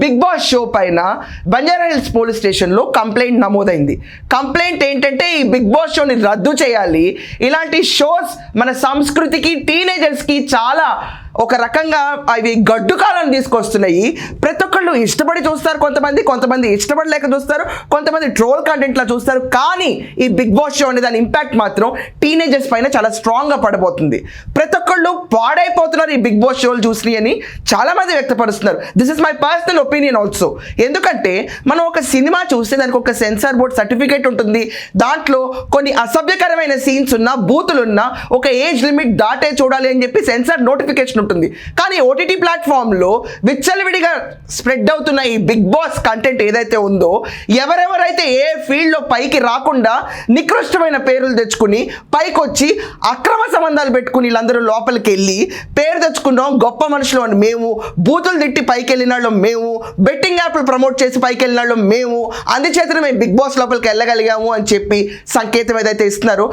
Big boss show పైన Banjara Hills police స్టేషన్లో complaint నమోదైంది. కంప్లైంట్ ఏంటంటే ఈ బిగ్ బాస్ షోని రద్దు చేయాలి. ఇలాంటి షోస్ మన సంస్కృతికి టీనేజర్స్కి చాలా ఒక రకంగా అవి గడ్డు కాలాన్ని తీసుకొస్తున్నాయి. ప్రతి ఒక్కళ్ళు ఇష్టపడి చూస్తారు, కొంతమంది ఇష్టపడలేక చూస్తారు, కొంతమంది ట్రోల్ కంటెంట్లా చూస్తారు. కానీ ఈ బిగ్ బాస్ షో అనే దాని ఇంపాక్ట్ మాత్రం టీనేజర్స్ పైన చాలా స్ట్రాంగ్గా పడబోతుంది. ప్రతి ఒక్కళ్ళు పాడైపోతున్నారు ఈ బిగ్ బాస్ షోలు చూసి అని చాలామంది వ్యక్తపరుస్తున్నారు. This is my personal opinion also. ఎందుకంటే మనం ఒక సినిమా చూస్తే దానికి ఒక సెన్సార్ బోర్డ్ సర్టిఫికేట్ ఉంటుంది. దాంట్లో కొన్ని అసభ్యకరమైన సీన్స్ ఉన్నా, బూతులున్నా, ఒక ఏజ్ లిమిట్ దాటే చూడాలి అని చెప్పి సెన్సార్ నోటిఫికేషన్ ఉంటుంది. కానీ ఓటీటీ ప్లాట్ఫామ్లో విచ్చలవిడిగా స్ప్రెడ్ అవుతున్న ఈ బిగ్ బాస్ కంటెంట్ ఏదైతే ఉందో, ఎవరెవరైతే ఏ ఫీల్డ్లో పైకి రాకుండా నికృష్టమైన పేర్లు తెచ్చుకుని పైకి వచ్చి అక్రమ సంబంధాలు పెట్టుకుని వీళ్ళందరూ లోపలికి వెళ్ళి పేరు తెచ్చుకున్నాం, గొప్ప మనుషులు అని మేము, బూతులు తిట్టి పైకి వెళ్ళిన వాళ్ళు మేము, బెట్టింగ్ యాప్లు ప్రమోట్ చేసి పైకి వెళ్ళిన వాళ్ళు మేము, అందుచేతనే మేము బిగ్ బాస్ లోపలికి వెళ్ళగలిగాము అని చెప్పి సంకేతం ఏదైతే ఇస్తున్నారో